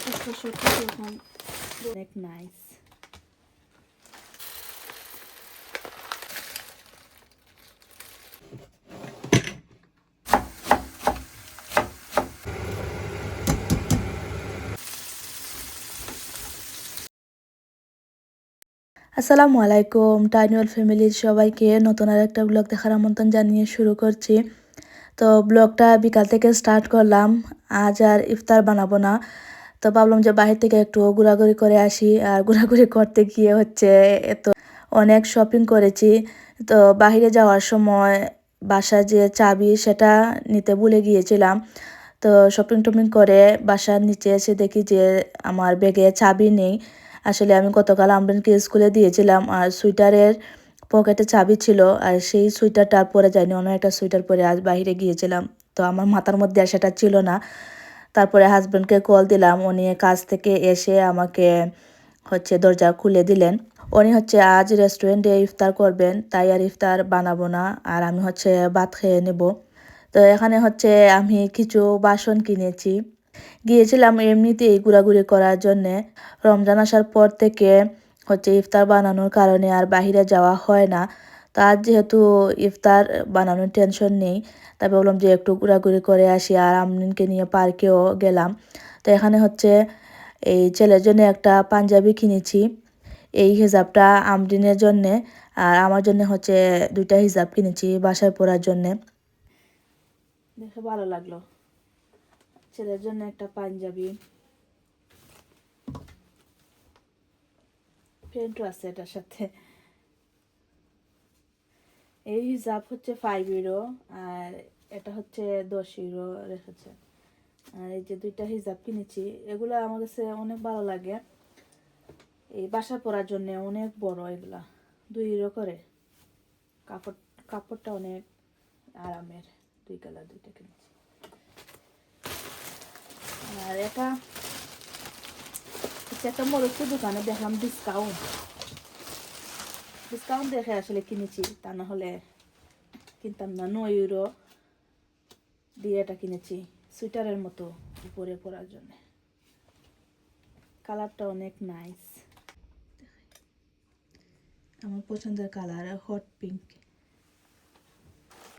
একটা সত্যি এখন অনেক নাইস। আসসালামু আলাইকুম, টাইনুয়াল ফ্যামিলির সবাইকে নতুন আর একটা ব্লগ দেখার আমন্ত্রণ জানিয়ে শুরু করছি। তো ব্লগটা বিকাল থেকে স্টার্ট করলাম। আজ আর ইফতার বানাবো না, তো ভাবলাম যে বাহির থেকে একটু ঘোরাঘুরি করে আসি। আর ঘোরাঘুরি করতে গিয়ে হচ্ছে অনেক শপিং করেছি। তো বাহিরে যাওয়ার সময় বাসার যে চাবি সেটা নিতে ভুলে গিয়েছিলাম। তো শপিং টপিং করে বাসার নিচে এসে দেখি যে আমার ব্যাগে চাবি নেই। আসলে আমি গতকাল আমরিনকে স্কুলে দিয়েছিলাম, আর সুইটারের পকেটে চাবি ছিল, আর সেই সুইটারটা আর পরে যায়নি, অন্য একটা সুইটার পরে আজ বাইরে গিয়েছিলাম। তো আমার মাথার মধ্যে আর সেটা ছিল না। তারপরে হাজব্যান্ডকে কল দিলাম, উনি কাজ থেকে এসে আমাকে দরজা খুলে দিলেন। উনি আজ রেস্টুরেন্টে ইফতার করবেন, তাই আর ইফতার বানাবো না, আর আমি ভাত খেয়ে নেব। তো এখানে আমি কিছু বাসন কিনেছি। গিয়েছিলাম এমনিতেই ঘোরাঘুরি করার জন্যে। রমজান আসার পর থেকে ইফতার বানানোর কারণে আর বাহিরে যাওয়া হয় না। তো আজ যেহেতু ইফতার বানানোর টেনশন নেই, তাই বললাম যে একটু ঘোরাঘুরি করে আসি, আর আমরিনকে নিয়ে পার্কেও গেলাম। তো এখানে এই ছেলের জন্য একটা পাঞ্জাবি কিনেছি। এই হিজাবটা আমরিনের জন্যে, আর আমার জন্য দুইটা হিজাব কিনেছি বাসায় পরার জন্যে। দেখে ভালো লাগলো। ছেলের জন্য একটা পাঞ্জাবি, প্যান্টও আছে এটার সাথে। এই হিজাব 5 ইউরো, আর এটা 10 ইউরো রেখেছে। আর এই যে দুইটা হিজাব কিনেছি, এগুলো আমার কাছে অনেক ভালো লাগে। এই বাসা পরার জন্য অনেক বড়, এগুলা 2 ইউরো করে। কাপড়টা অনেক আরামের। 2 কালার দুইটা কিনেছি। আর এটা একটা মরচের দোকানে দেখলাম ডিসকাউন্ট দেখে আসলে কিনেছি, তা না হলে কিনতাম না। 9 ইউরো দিয়ে এটা কিনেছি, সুইটারের মতো উপরে পরার জন্য। কালারটা অনেক নাইস, আমার পছন্দের কালার, হট পিঙ্ক।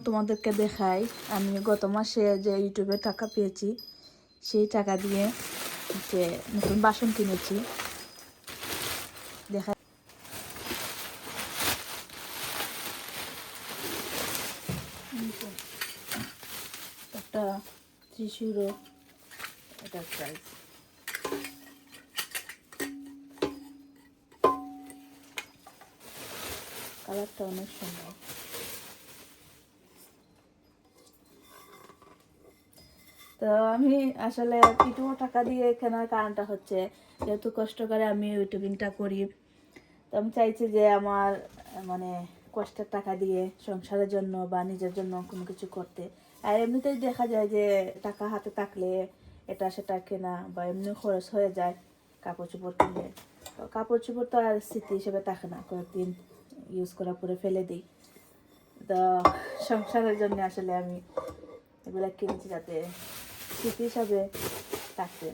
তোমাদেরকে দেখাই, আমি গত মাসে যে ইউটিউবে টাকা পেয়েছি, সেই টাকা দিয়ে নতুন বাসন কিনেছি। দেখা একটা 30 ইউরো এটার প্রাইস। কালারটা অনেক সুন্দর। তো আমি আসলে কিছু টাকা দিয়ে কেনার কারণটা যেহেতু কষ্ট করে আমি ইউটিউবিংটা করি, তো আমি চাইছি যে আমার মানে কষ্টের টাকা দিয়ে সংসারের জন্য বা নিজের জন্য কোনো কিছু করতে। আর এমনিতেই দেখা যায় যে টাকা হাতে থাকলে এটা সেটা কেনা বা এমনি খরচ হয়ে যায় কাপড় চোপড় কিনলে। তো কাপড় চোপড় তো আর স্মৃতি হিসেবে থাকে না, কয়েকদিন ইউজ করার পরে ফেলে দিই। তো সংসারের জন্য আসলে আমি এগুলো কিনেছি যাতে স্মৃতি হিসাবে থাকতে।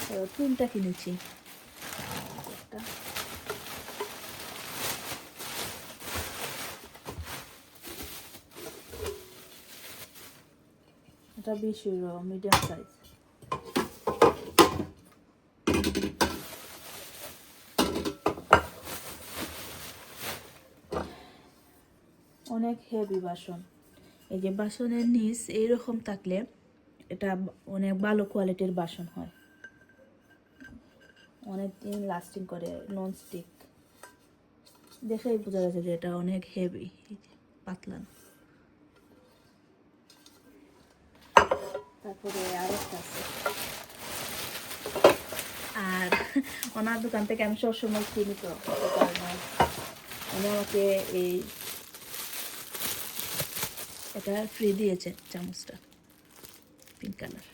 তো 3টা কিনেছি। এটা 20 ইউরো, মিডিয়াম সাইজ। অনেক হেভি বাসন। এই যে বাসনের নিচ এইরকম থাকলে এটা অনেক ভালো কোয়ালিটির বাসন হয়, অনেক দিন লাস্টিং করে, নন স্টিক। দেখেই বোঝা যাচ্ছে যে এটা অনেক হেভি, পাতলা। তারপরে আরেকটা আছে, আর ওনার দোকান থেকে আমি সবসময় কিনি, তো উনি আমাকে এটা ফ্রি দিয়েছে, চামচটা পিঙ্ক কালার।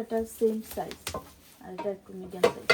এটা সেম সাইজ, আর এটা একটু মিডিয়াম সাইজ।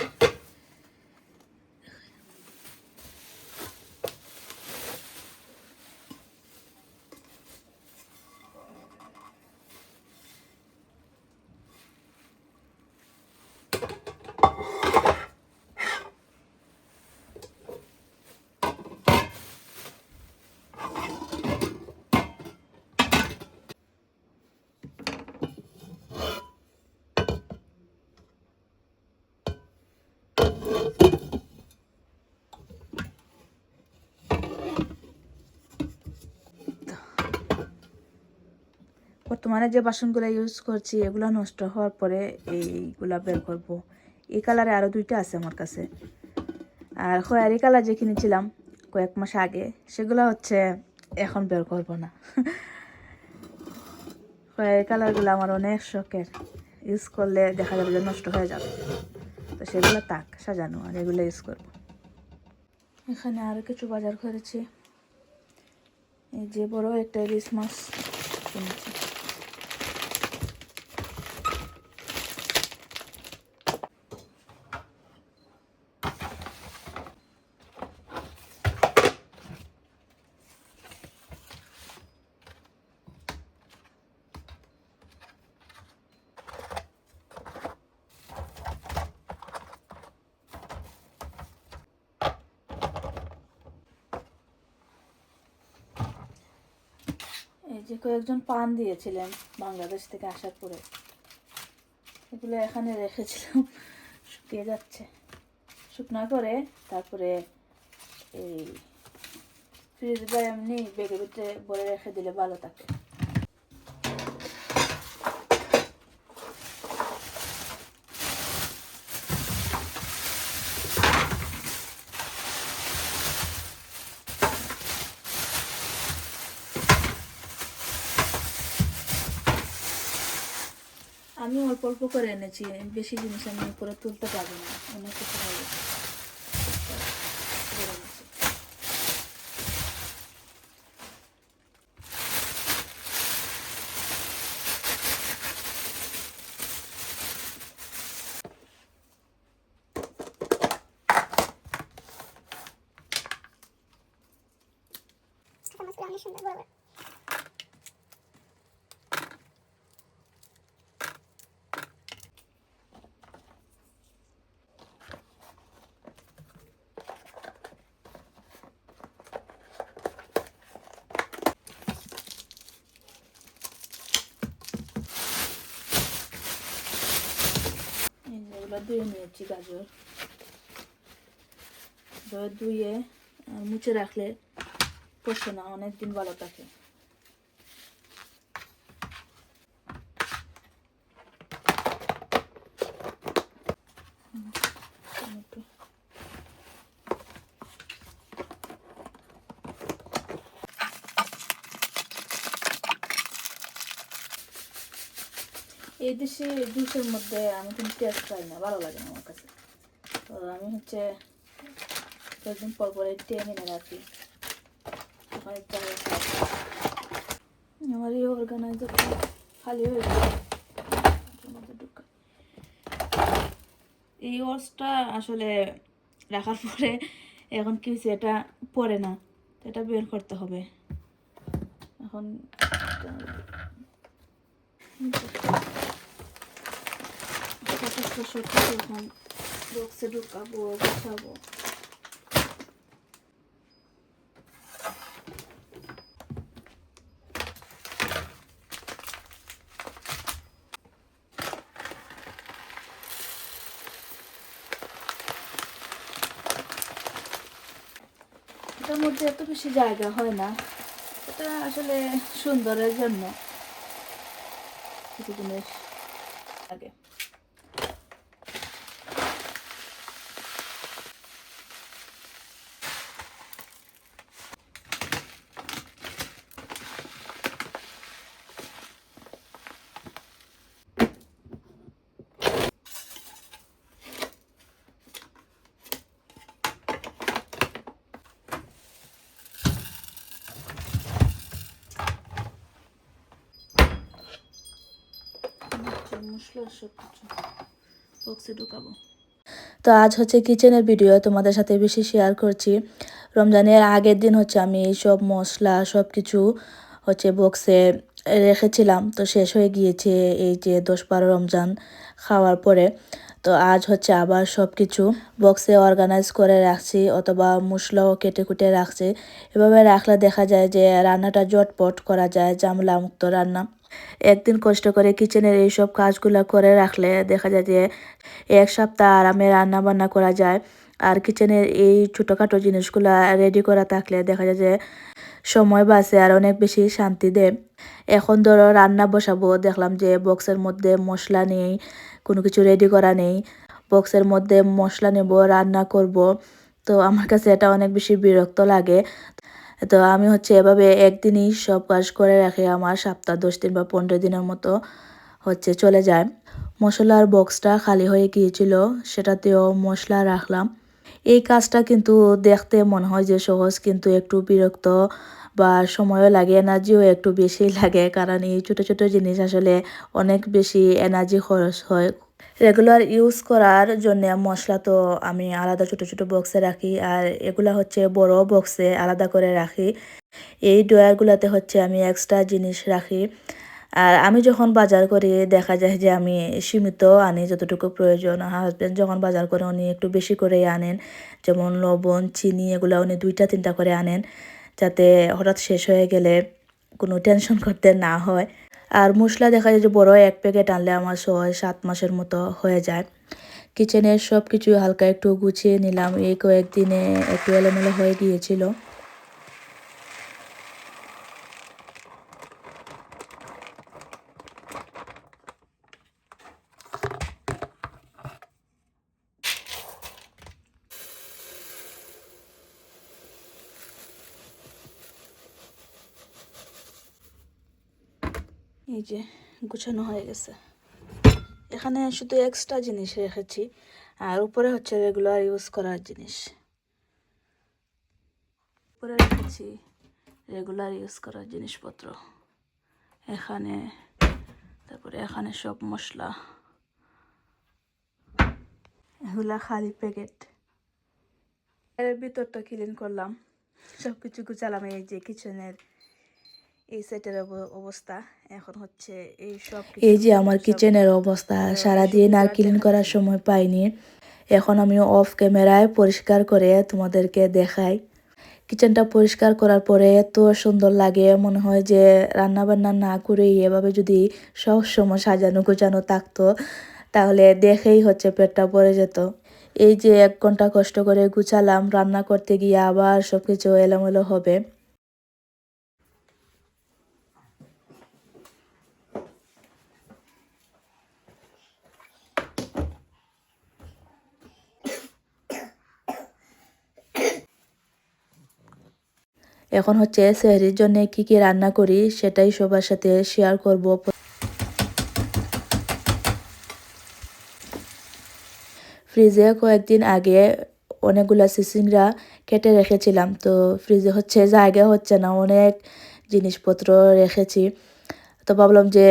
বর্তমানে যে বাসনগুলো ইউজ করছি এগুলো নষ্ট হওয়ার পরে এইগুলা বের করব। এই কালারে আরও দুইটা আছে আমার কাছে। আর খয়েরি কালার যে কিনেছিলাম কয়েক মাস আগে সেগুলো হচ্ছে এখন বের করব না। খয়েরি কালারগুলো আমার অনেক শখের, ইউজ করলে দেখা যাবে যে নষ্ট হয়ে যাবে, তো সেগুলো তাক সাজানো, আর এগুলো ইউজ করব। এখানে আরও কিছু বাজার করেছি। এই যে বড় একটা ইলিশ মাছ কিনেছি। এই যে কয়েকজন পান দিয়েছিলেন বাংলাদেশ থেকে আসার পরে, এগুলো এখানে রেখেছিলাম, শুকিয়ে যাচ্ছে। শুকনা করে তারপরে এই ফ্রিজ বা এমনি বেগের ভিতরে ভরে রেখে দিলে ভালো থাকে। আমি অল্প অল্প করে এনেছি, বেশি জিনিস আমি উপরে তুলতে পারবো না, অনেক কিছু হয়ে গেছে। অনেক সুন্দর বড় বড়। এগুলো ধুয়ে নিয়েছি, গাজর ধুয়ে মুছে রাখলে পচে না, অনেকদিন ভালো থাকে। এই দেশে জুসের মধ্যে আমি কিন্তু টেস্ট পাই না, ভালো লাগে না আমার কাছে। তো আমি হচ্ছে কয়েকদিন পর পর টেনে এনে রাখি, আমার এই অর্গানাইজার খালি হয়ে যায়। এই ওয়াশটা আসলে রাখার পরে এখন কি হয়েছে, এটা পরে না, এটা বের করতে হবে এখন। এখন বক্সে ঢুকাবো, গুছাবো। এটার মধ্যে এত বেশি জায়গা হয় না, এটা আসলে সুন্দরের জন্য কিছু জিনিস লাগে। মশলা সব কিছু বক্সে ঢুকাবো। তো আজ হচ্ছে কিচেনের ভিডিও তোমাদের সাথে বেশি শেয়ার করছি। রমজানের আগের দিন হচ্ছে আমি এইসব মশলা সব কিছু হচ্ছে বক্সে রেখেছিলাম, তো শেষ হয়ে গিয়েছে এই যে 10-12 রমজান খাওয়ার পরে। তো আজ হচ্ছে আবার সব কিছু বক্সে অর্গানাইজ করে রাখছি, অথবা মশলাও কেটে কুটে রাখছি। এভাবে রাখলে দেখা যায় যে রান্নাটা জটপট করা যায়, ঝামেলা মুক্ত রান্না। একদিন কষ্ট করে কিচেনের এইসব কাজগুলো করে রাখলে দেখা যায় যে এক সপ্তাহ আরামে রান্না বান্না করা যায়। আর কিচেনের এই ছোটোখাটো জিনিসগুলো রেডি করা থাকলে দেখা যায় যে সময় বাঁচে আর অনেক বেশি শান্তি দেয়। এখন ধরো রান্না বসাবো, দেখলাম যে বক্সের মধ্যে মশলা নেই, কোনো কিছু রেডি করা নেই। বক্সের মধ্যে মশলা নেব, রান্না করব, তো আমার কাছে এটা অনেক বেশি বিরক্ত লাগে। তো আমি হচ্ছে এভাবে একদিনই সব কাজ করে রাখি, আমার সপ্তাহ 10 দিন বা 15 দিনের মতো হচ্ছে চলে যায়। মশলার বক্সটা খালি হয়ে গিয়েছিল, সেটাতেও মশলা রাখলাম। এই কাজটা কিন্তু দেখতে মনে হয় যে সহজ, কিন্তু একটু বিরক্ত বা সময়ও লাগে, এনার্জিও একটু বেশি লাগে, কারণ এই ছোটো ছোটো জিনিস আসলে অনেক বেশি এনার্জি খরচ হয়। রেগুলার ইউজ করার জন্য মশলা তো আমি আলাদা ছোটো ছোটো বক্সে রাখি, আর এগুলা হচ্ছে বড় বক্সে আলাদা করে রাখি। এই ড্রয়ারগুলোতে হচ্ছে আমি এক্সট্রা জিনিস রাখি। আর আমি যখন বাজার করি দেখা যায় যে আমি সীমিত আনি যতটুকু প্রয়োজন। হাজব্যান্ড যখন বাজার করে উনি একটু বেশি করেই আনেন, যেমন লবণ, চিনি এগুলো উনি 2-3টা করে আনেন, যাতে হঠাৎ শেষ হয়ে গেলে কোনো টেনশন করতে না হয়। আর মশলা দেখা যায় যে বড় এক প্যাকেট আনলে আমার 6-7 মাসের মতো হয়ে যায়। কিচেনের সব কিছু হালকা একটু গুছিয়ে নিলাম, এই কয়েকদিনে একটু এলোমেলো হয়ে গিয়েছিল। এই যে গুছানো হয়ে গেছে। এখানে শুধু এক্সট্রা জিনিস রেখেছি, আর উপরে হচ্ছে রেগুলার ইউজ করার জিনিস। উপরে রেখেছি রেগুলার ইউজ করার জিনিসপত্র। এখানে, তারপরে এখানে সব মশলা, এগুলা খালি প্যাকেট। এর ভিতরটা ক্লিন করলাম, সব কিছু গুছালাম। এই যে কিচেনের এই সেটের অবস্থা এখন হচ্ছে এই যে আমার কিচেনের অবস্থা। সারাদিন আর ক্লিন করার সময় পাইনি, এখন আমি অফ ক্যামেরায় পরিষ্কার করে তোমাদেরকে দেখাই। কিচেনটা পরিষ্কার করার পরে এত সুন্দর লাগে, মনে হয় যে রান্না বান্না না করেই এভাবে যদি সব সময় সাজানো গোছানো থাকতো তাহলে দেখেই হচ্ছে পেটটা ভরে যেত। এই যে 1 ঘন্টা কষ্ট করে গুছালাম, রান্না করতে গিয়ে আবার সবকিছু এলোমেলো হবে। এখন হচ্ছে সেহরির জন্য কি কি রান্না করি সেটাই সবার সাথে শেয়ার করব। ফ্রিজে কয়েকদিন আগে অনেকগুলা চিচিংড়া কেটে রেখেছিলাম, তো ফ্রিজে হচ্ছে জায়গা হচ্ছে না, অনেক জিনিসপত্র রেখেছি। তো ভাবলাম যে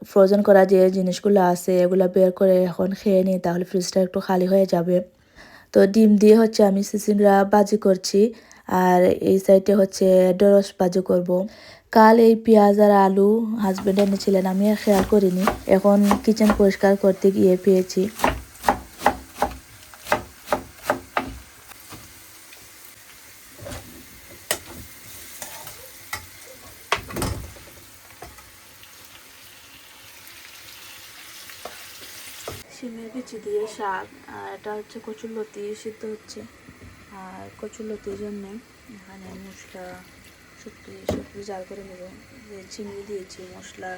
ফ্রোজেন করা যে জিনিসগুলো আছে এগুলো বের করে এখন খেয়ে নিই, তাহলে ফ্রিজটা একটু খালি হয়ে যাবে। তো ডিম দিয়ে হচ্ছে আমি চিচিংড়া ভাজি করছি, আর এই সাইডে হচ্ছে ঢেঁড়স ভাজি করব। কাল এই পেঁয়াজ আর আলু হাজব্যান্ড এনেছিলেন, আমি আর খেয়াল করিনি, এখন কিচেন পরিষ্কার করতে গিয়ে পেয়েছি। শিমের বিচি দিয়ে শাক, আর এটা হচ্ছে কচুরলতি সিদ্ধ হচ্ছে। আর কচুরলতির জন্যে এখানে মশলা শুটকি শুটকি জাল করে নেব, যে চিংড়ি দিয়েছি, মশলা,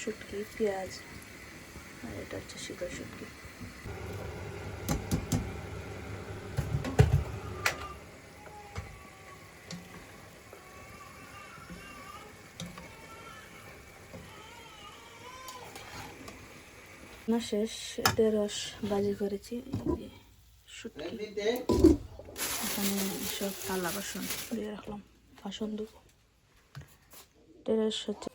শুটকি, পেঁয়াজ, আর এটা হচ্ছে সিদ্ধ শুটকি। না শেষ, ঢেঁড়স ভাজি করেছি, এই যে শুটকি। এখানে সব থালা বাসন দিয়ে রাখলাম, বাসন দেবো। ঢেঁড়স হচ্ছে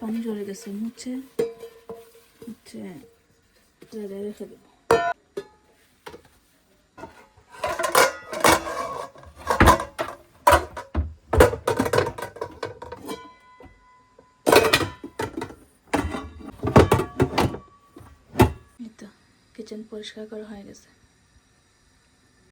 পানি ঝরে গেছে, মুছে হচ্ছে জায়গায় রেখে দেব। এই তো কিচেন পরিষ্কার করা হয়ে গেছে।